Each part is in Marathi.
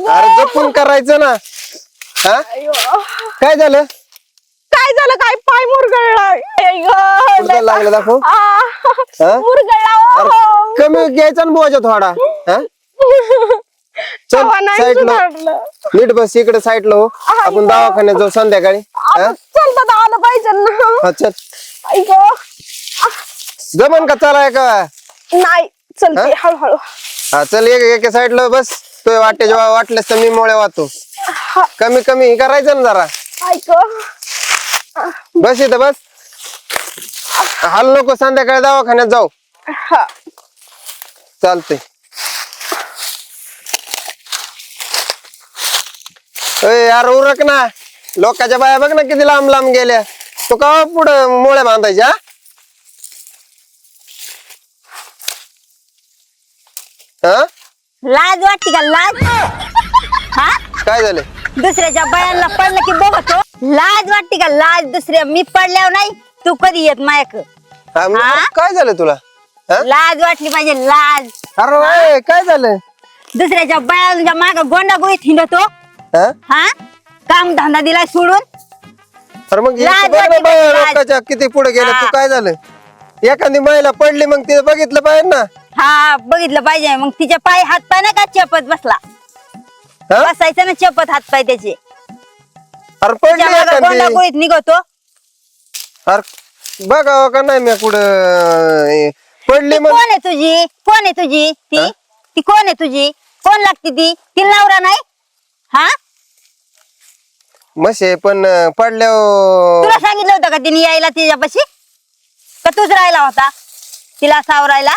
अरे जपून करायचं ना. हा काय झालं? काय झालं? काय पाय मुरगळला लागलं दाखव. मुरगळला. कमी घ्यायचा ना बोजा थोडा. चल साईडला नीट बस इकडे साईडला हो. आपण दवाखान्यात जाऊ संध्याकाळी. चल दादा आलं पाहिजे ना. चल जमन का चालाय का? नाही चलते हळूहळू. हा चल एक साईडला बस. तो वाटे जेव्हा वाटलेस तर मी मोळे वाहतो. कमी कमी करायचं ना जरा. बस इथं बस. हाल नको संध्याकाळी दवाखान्यात जाऊ. चालतंय. यार उरक ना. लोकांच्या बाया बघ ना किती लांब लांब गेल्या. तो का पुढं मोळ्या बांधायच्या? लाज वाटते का? लाज हा काय झालं? दुसऱ्याच्या बायांना पडलं की बघतो. लाज वाटते का? लाज दुसऱ्या मी पडल्यावर नाही तू कधी येत मायक. काय झालं तुला? लाज वाटली पाहिजे. लाज. अरे काय झालं? दुसऱ्याच्या बायांच्या माग गोंडा गोळीत हिंडतो. हा काम धंदा दिलाय सोडून. अरे मग लोकांच्या किती पुढे गेलं. तू काय झालं? एखादी महिला पडली मग तिथे बघितलं पाहिजे ना. हा बघितलं पाहिजे. मग तिच्या पाय हात पाय ना का चपत बसला. बसायचं ना चपत हात पाय त्याचे. अरे पडली गोंडा गोळीत निघतो. अरे बघावं का नाही मी कुठं पडली. मग कोण आहे तुझी? कोण आहे तुझी? ती कोण आहे तुझी? कोण लागते ती? तिला नवरा नाही? हा मशे पण पडल्यावर तुला सांगितलं होतं का तिने यायला तिच्यापाशी? का तूच राहिला होता तिला सावरायला?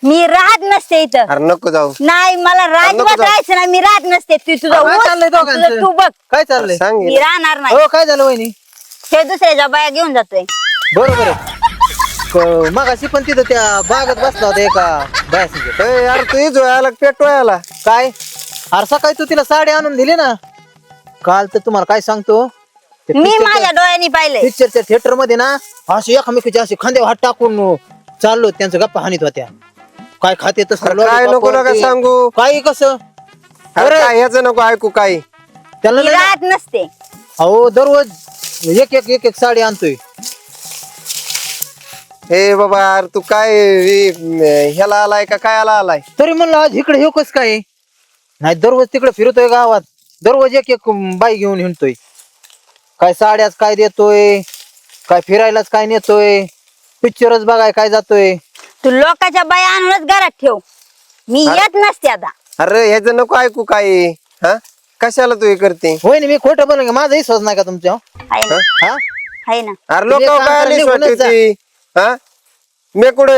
मी राहत नसते इथं. अरे नको जाऊ. नाही मला राजवत राहायचं नाही. मी राहत नसते. तू तुझं तू बघ. काय चाललंय? सांग मी राहणार नाही. हो काय झालं वहिनी? हे दुसऱ्याच्या बाया घेऊन जातोय. बरोबर आहे. मगाशी पण तिथं त्या बागेत बसला होता एका बायासंग. यार तू इजवायला पेटवायला काय? अरे सकाळी तू तिला साडी आणून दिली ना. काल तर तुम्हाला काय सांगतो, मी माझ्या डोळ्यांनी पाहिलंय. पिक्चरच्या थिएटर मध्ये ना असे एकमेकीचे असे खांद्यावर हात टाकून चाललो त्यांचं गप्पा हानीत होत्या. काय खाते तसं काय नको नका सांगू. काही कसं ह्याच नको ऐकू काही. त्याला मी राहत नसते. अहो दररोज एक साडी आणतोय. हे बाबा यार तू काय ह्याला आलाय का काय आलाय? तरी म्हणलं आज इकडे हे कस काय नाही. दररोज तिकडे फिरतोय गावात. दररोज एक बाई घेऊन हिंडतोय. काय साड्याच काय देतोय, काय फिरायलाच काय नेतोय, पिक्चरच बघाय काय जातोय. तू लोकांच्या बाया आणूनच घरात ठेव. मी येत नसते आता. अरे ह्याच नको ऐकू काही. हा कशाला तू हे करते? होय ना मी खोटं बोल. माझा विश्वास नाही का तुमच्या? आहे ना. हा आहे ना. अरे लोक काय हा मी कुठे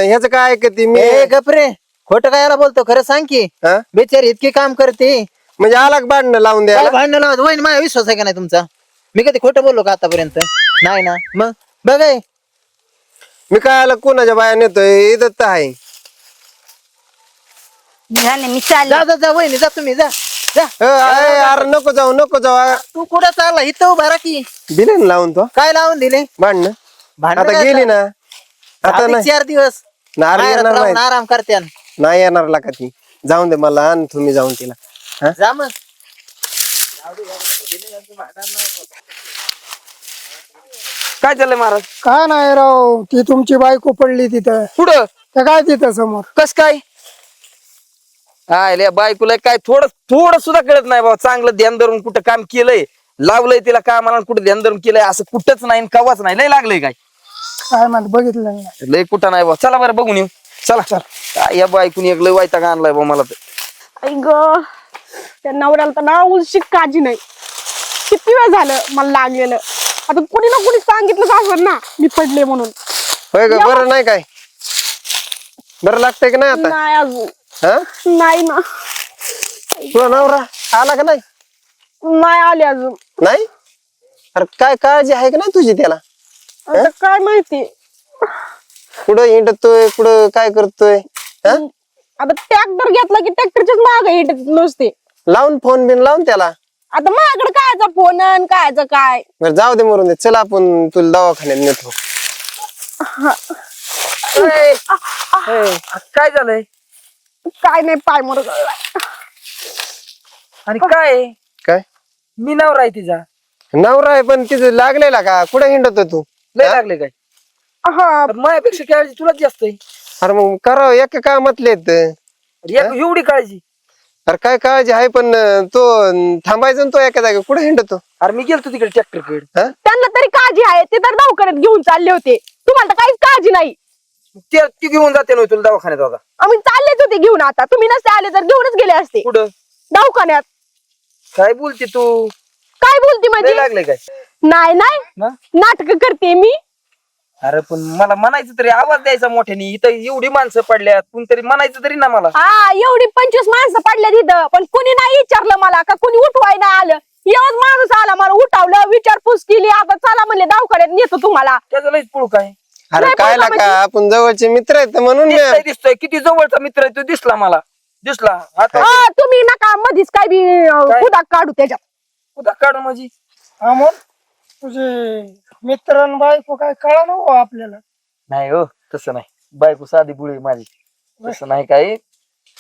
ह्याच काय ऐकते मी? गपरे खोटं काय याला बोलतो? खरं सांग की. बेचारी इतकी काम करते म्हणजे अलग भांडणं लावून द्या. भांडण लावत होय ना. माझा विश्वास आहे का नाही तुमचा? मी कधी खोटं बोललो का आतापर्यंत? नाही ना. मग बघाय मी काय आला कोणाच्या बाया नेतोय? इथं तर आहे. मी चालले. जा वहिनी जा तुम्ही जा. अरे नको जाऊ नको जाऊ. तू कुठं चालला? इथं उभा राहा की. दिले ना लावून तो. काय लावून दिले? भांडणं भांडण आता गेली ना. आता नाही 4 दिवस येणार नाही. आराम करते. नाही येणार ला का ती. जाऊन दे मला आणि तुम्ही जाऊन तिला. जा मग. काय चाललंय महाराज? काय नाही राव. ती तुमची बायको पडली तिथं. पुढं त्या काय तिथं समोर. कस काय? बायकोला काय थोडं सुद्धा कळत नाही बाबा. चांगलं ध्यान धरून कुठं काम केलंय, लावलंय तिला कामाला, कुठं ध्यान धरून केलंय असं कुठंच नाही. कवाच नाही. लय लागलंय काय? काय म्हणत बघितलं नाही. लय कुठं नाही बाबा. चला बरं बघून येऊ. चला चला. काय या बायकोनी एक लय वैताग आणलाय बाबा मला तर. त्या नवऱ्याला तर ना उलशी काळजी नाही. किती वेळ झालं मला लागलेलं. आता कुणी ना कुणी सांगितलं असं ना मी पडले म्हणून. होय ग बरं नाही काय बरं लागतंय की नाही आता नाही अजून. हा नाही ना. तुला नवरा आला का नाही नाही आले अजून. नाही अरे काय काळजी आहे का नाही तुझी त्याला आता काय माहिती. कुठं हिंडतोय कुठं काय करतोय हा आता ट्रॅक्टर घेतला की ट्रॅक्टरच्याच मागे हिंडत नुसते. लावून फोन बिन लावून त्याला आता माझ्याकडे कायचा फोन आणि कायचं काय. बरं जाऊ दे मरून दे चल आपण तुला दवाखान्यात नेतो काय झालंय काय नाही पाय मुरगळलाय. आणि काय काय मी नवरा आहे तिचा नवरा आहे पण तिचं लागलेला का कुठं हिंडतो तू लय लागले काय हा तर माझ्यापेक्षा काळजी तुलाच जास्त आहे. अरे मग करावं एका कामातले एवढी काळजी. अरे काय काळजी आहे पण तो थांबायचा ना तो एका जागी कुठे हिंडतो अरे मी गेलतो तिकडे ट्रॅक्टर कडे त्यांना तरी काळजी आहे. ते तर दवाखान्यात घेऊन चालले होते. तुम्हाला तर काहीच काळजी नाही. ती घेऊन जाते ना तुला दवाखान्यात आता. आम्ही चाललेच होते घेऊन. आता तुम्ही नसते आले तर घेऊनच गेले असते कुठं दवाखान्यात. काय बोलते तू काय बोलते लय म्हणजे. लागले काय नाही नाही मग? नाटक करते मी. अरे पण मला म्हणायचं तरी आवाज द्यायचा मोठ्याने इथं एवढी माणसं पडल्यात कोणतरी म्हणायचं तरी ना मला. हा एवढी 25 माणसं पडल्या तिथं पण कुणी नाही विचारलं मला का कुणी उठवाय नाही आलं. एवढं माणूस आला मला उठावलं विचारपूस केली. आता चला म्हणले दवाखान्यात नेतो तुम्हाला. त्याचं लयच पुळू काय अरे नाही काय बोलता का आपण जवळचे मित्र आहेत म्हणून दिसतोय किती जवळचा मित्र आहे तो दिसला मला दिसला आता हा, तुम्ही नका मधीच काय बी काय? खुदा काढू त्याच्यात. उद्या काढू माझी अमोल तुझे मित्र आणि बायको काय कळा ना हो आपल्याला. नाही हो तसं नाही बायको साधी बुळी आहे माझी तसं नाही काय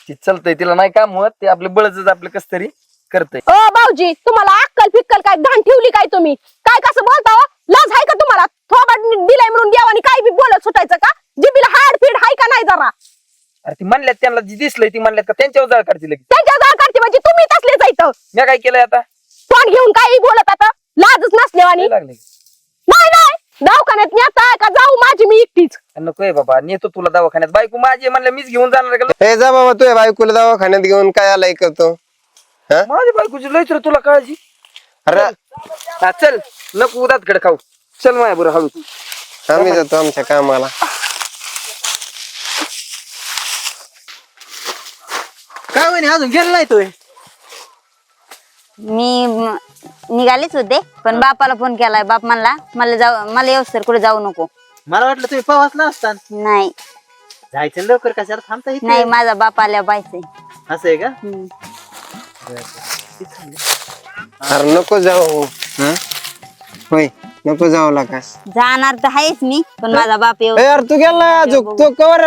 ती चलतय तिला नाही काम होत ते आपले बळच आपलं कस तरी करतय. ओ भाऊजी तुम्हाला अक्कल फिक्कल काय घाण ठेवली काय तुम्ही. काय कसं बोलता हो? लाज आहे का तुम्हाला. थोबाड दिलाय म्हणून देवानी काय बी बोलत सुटायचं का. जिबीला हाड फीड हाय का नाही जरा. अरे ती म्हणल्यात त्यांना जी दिसलंय ती म्हणल्यात का त्यांच्यावर जाळ काढते लगेच. त्यांच्या जाळ काढते म्हणजे तुम्ही तसले जायचं. मी काय केलंय आता तोंड घेऊन काही बोलत आता लाजच नसलेवानी. लय लागले नाही नाही दवाखान्यात नेता का जाऊ माझी मी एकटीच. नको बाबा नेतो तुला दवाखान्यात बायको माझी म्हणलं मीच घेऊन जाणार का. हे जा बाबा तुझ्या बायकोला दवाखान्यात घेऊन काय आलाय करतो हा माझ्या बायकोची लयच रे तुला काळजी. अरे हा चल नको उदात कडे खाऊ चल माझ्या बरं हळू आम्ही जातो आमच्या कामाला. काय म्हणे अजून गेला नाही तोय. मी निघालेच होते पण बापाला फोन केलाय. बाप म्हणला मला येऊस कुठे जाऊ नको. मला वाटलं तुम्ही पावासला असता. नाही जायचं लवकर कशाला थांबता येत नाही माझा बाप आल्या पाहिजे. असं आहे का. अरे नको जाऊ होय नको जाऊ लागा. जाणार तर आहेच मी पण माझा बाप येऊ. यार तू गेला अजून तो कवर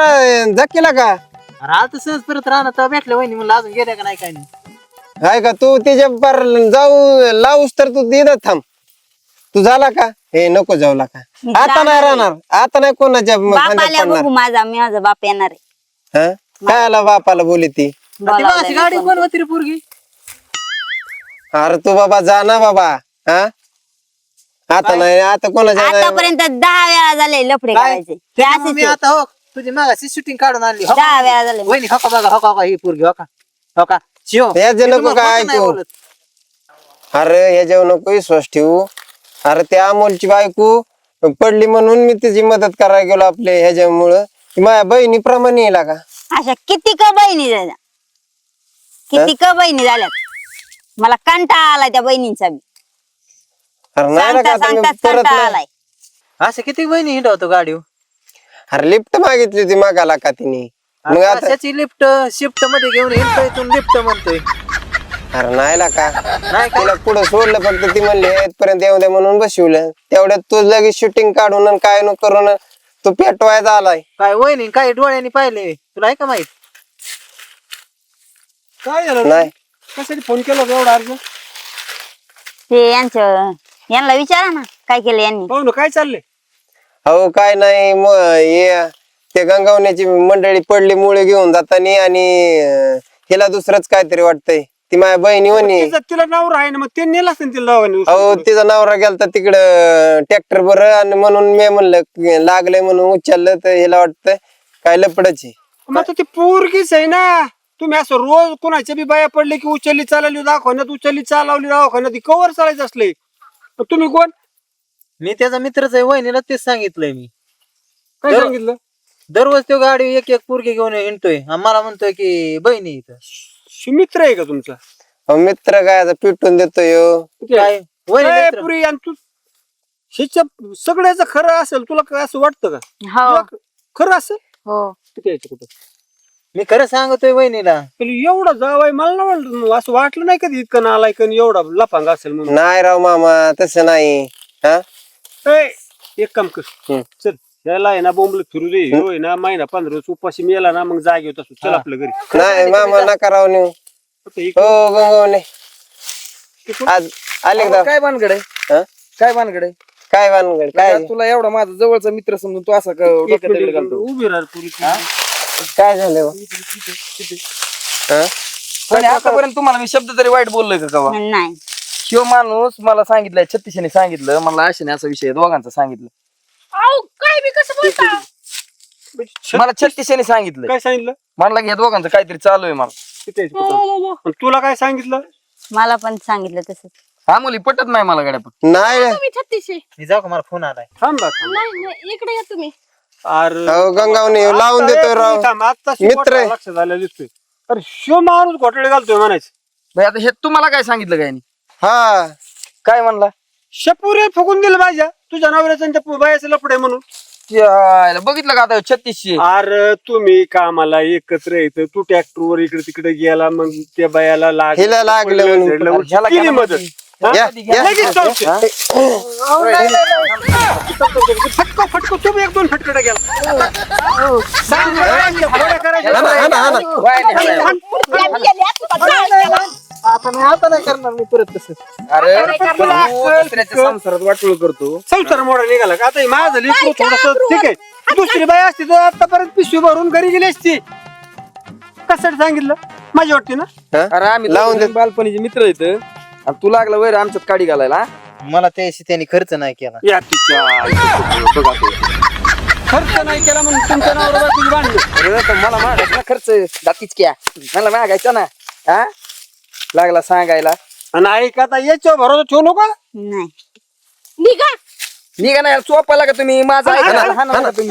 केला का अरे आता सहज परत राहणार भेटलं वहिनी म्हणलं अजून गेल्या का नाही काय नाही. काय का तू त्याच्या पर जाऊ लावूस तर तू तिथं थांब. तू झाला का हे नको जाऊ लागा. आता नाही राहणार आता नाही कोणाच्या बाप खांद्यात आल्या पडणार. बघू माझा बाप येणार आहे. हा? काय आला बापाला बोली ती ती गाडी कोण होती रे पोरगी. अरे तू बाबा जा ना बाबा हा आता नाही आता कोणाच्या नाही. आतापर्यंत 10 वेळा झाले लफडे करायचे. हे असेच मी आहे. आता हो तुझी मागाशी शूटिंग काढून आणली. हो 10 वेळा झाले. वहिनी हो का बघा हो का ही पोरगी हो का हो का शिव याचे नको काय ऐकू. अरे याच्यावर नको विश्वास ठेवू. अरे त्या अमोलची बायको पडली म्हणून मी तिची मदत करायला गेलो आपल्या ह्याच्यामुळं. माझ्या बहिणीप्रमाणे येईल का अशा किती क बहिणी झाल्या किती क बहिणी झाल्यात. मला कंटाळा आलाय त्या बहिणींचा बी. अरे नाही सांगता का आता मी सांगताच परत कंटाळा नाही. आलाय. असे किती बहिणी हिंडवतो गाडी. अरे लिफ्ट मागितली होती मागाला का तिने मग आता त्याची लिफ्ट शिफ्ट मध्ये घेऊन हिंडतोय तू लिफ्ट म्हणतोय. अरे नाही ला का नाही का तिला पुढे सोडलं फक्त ती म्हणली इथपर्यंत येऊ दे म्हणून बसवलं. तेवढ्यात तू लगेच शूटिंग काढून आणि काय न करून तू पेटवायचा आलाय. काय वहिनी काय डोळ्यांनी पाहिले तुला आहे का माहित. काय झालं नाही कशाने फोन केला होता एवढा अर्ज. ते यांना विचारा ना काय केलं यांनी. हो ना काय चाललंय. अहो काय नाही हे ते गंगावण्याची मंडळी पडली मुळे घेऊन जातानी आणि हिला दुसरंच काहीतरी वाटतंय. ती माझ्या बहिणी म्हणे तिला नवरा आहे ना मग ते नेलं असतं तिला दवाखान्यात. अहो तिचा नवरा गेलता तिकडं ट्रॅक्टर बरं आणि म्हणून मी म्हणलं लागलंय म्हणून उचललं तर हिला वाटतं काय लपडच आहे. मग आता ती पोरगीच आहे ना. तुम्ही असं रोज कोणाच्या बी बाया पडले की उचलली चालवली दाखवण्यात उचलली चालवली दाखवण्यात ती कवर चालायचं असले तुम्ही कोण मी त्याचा मित्रच आहे, वहिनीला तेच सांगितलंय मी. काय तर- सांगितलं दररोज तो गाडी एक एक पोरगी घेऊन हिंडतोय आणि मला म्हणतोय की बहिणी इथं. मित्र आहे का तुमचा अहो, मित्र काय आता पिटून देतोय ह्यो. काय वहिनी काय मित्र? पुरी आणि तू हिच्या सगळ्याचं खरं असेल तुला काय असं वाटतं का हो तुला खरं असेल हो किती यायचं कुठं मी खरं सांगतोय वहिनीला. पण एवढा जावाय मला नाही वाटलं असं वाटलं नाही कधी इतकं नालायक आणि एवढा लफांग असेल म्हणून नाही राव मामा तसं नाही. हा ए, एक काम कर हम्म. चल याला आहे ना बोंबल फिरू दे ह्यो आहे ना महिना 15 दिवस उपाशी मेला ना मग जागे होत असू चल हा. आपल्या घरी नाही मामा नका राव नेऊ. फक्त इकडं- हो गंगवले इकडं- आज आले का काय भानगड आहे हा? काय भानगड आहे काय भानगड काय तुला एवढा माझा जवळचा मित्र समजून तू असं एक डोक्यात दगड मिनिट घालतो उभी राहा पुरी काय झालं बा? हा? आणि आतापर्यंत तुम्हाला मी शब्द तरी वाईट बोललोय का कवा नाही शिव माणूस मला सांगितलंय छत्तीसने सांगितलं मला आशेने असा विषय आहे, दोघांचा सांगितलं अहो काय बी कसं बोलता मला छत्तीसने सांगितलं काय सांगितलं म्हणला की या दोघांचं काहीतरी चालू आहे मला किती यायचं कुठं? आणि तुला काय सांगितलं मला पण सांगितलं तसं हा मुली पटत नाही मला गड्या पण नाही तुम्ही 36 मी जाऊ का, मला फोन आलाय. थांबा नाही नाही इकडे या तुम्ही अरे अहो गंगावने लावून देतोय राव. मित्र आहे. लक्ष झालं दिसतोय अरे शिव माणूस घोटाळे घालतोय म्हणायचं भाई आता हे तुम्हाला काय सांगितलं काय हा काय म्हणला शेपुरे फुकून दिलं माझ्या तुझ्या नवऱ्याचं आणि त्या बायाचं लफडे म्हणून यायला बघितलं का आता 3600 अरे तुम्ही कामाला एकत्र येत तू ट्रॅक्टरवर इकडे तिकडे गेला मग त्या बायाला हिला लागलं म्हणून. ह्याला केली केलं मदत हा? या, या. लगेच जाऊ दे. हा? फटको फटको तुम्ही एक दोन फटकडे गेला सांग मला, थोडं करायचं. हाना, हाना, हाना. आता नाही करणार मी परत तसं. अरे तुला तू अक्कल, दुसऱ्याच्या संसारात वाटोळ करतो संसार मोडा निघाला का आता हे माझं लेकरू थोडस ठीक आहे दुसरी बाई असती तर आतापर्यंत पिशवी भरून घरी गेली असती कशासाठी सांगितलं माझी वाटते ना हा? अरे आम्ही लावून लावून बालपणीचे मित्र येत आणि तू लागला वैर आमच्यात काडी घालायला हा? मला त्याशी त्यांनी खर्च नाही केला. या तिच्या बघा ते. खर्च नाही केला म्हणून तुमच्या नावावर बायकोची भांडणं. अरे पण मला मागायचा ना खर्च दातीच क्या मला मागायचा ना हा लागला सांगायला आणि ऐक आता याच्यावर भरोसा ठेवू नका नाही निघा निघा नाही चोपाला का तुम्ही माझा ऐका ना, हाणा ना तुम्ही.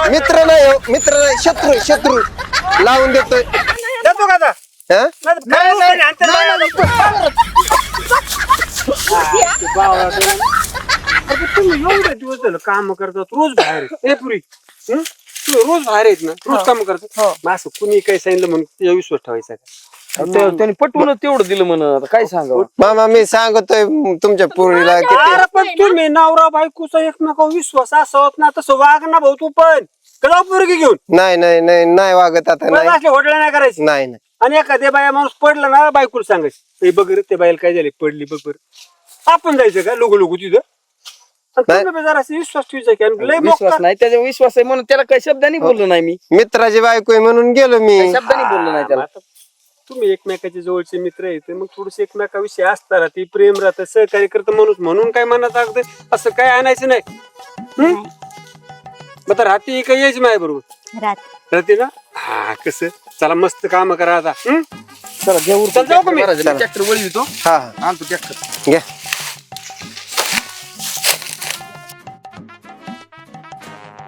मित्र नाही हो, मित्र नाही शत्रू शत्रू लावून देतोय. देतो का आता हा? नाही, नाही, ते बावळा तो. अरे तुम्ही एवढे दिवस झालं काम करतात रोज बाहेर आहेत. ए पुरी हं? तुम्ही रोज बाहेर आहेत ना रोज काम करतात मग असं कुणी काही सांगितलं म्हणून त्याचा विश्वास ठेवायचा का त्यांनी पटवून तेवढं दिलं म्हण आता काय सांगावं मामा मी सांगतोय तुमच्या पोरीला किती अरे पण तुम्ही नवरा बायकोचा एकमेकावर विश्वास असा होत ना तसं वाग ना भाऊ तू पण कदा पोरगी घेऊन नाही नाही नाही नाही वागत आता नाही असले होटला नाही करायची नाही नाही आणि एखाद्या बाया माणूस पडला ना बायकोला सांगायचं "ए, बघ रे त्या बायला काय झाले पडली बघ बरं आपण जायचं का लोक लोक तिथं आणि नाही. तुम्ही बी जरासा विश्वास ठेवायचा की आणि लय विश्वास मोठा नाही त्याचा विश्वास आहे म्हणून त्याला काही शब्दांनी बोललो नाही मी मित्राची बायको आहे म्हणून गेलो मी काही शब्दांनी बोललो नाही त्याला आता तुम्ही एकमेकाचे जवळचे मित्र आहेत मग थोडस एकमेकाविषयी असता राहते प्रेम राहतं सहकार्य करतं माणूस म्हणून काय मनात अगदी असं काय आणायचं नाही हं? मग आता राहते काय यायची माझ्या बरोबर रात राहते ना हा कसं चला मस्त काम करा आता हं? चला घेऊ चल जाऊ का मी? ट्रॅक्टर वळी येतो हा हा आणतो ट्रॅक्टर घ्या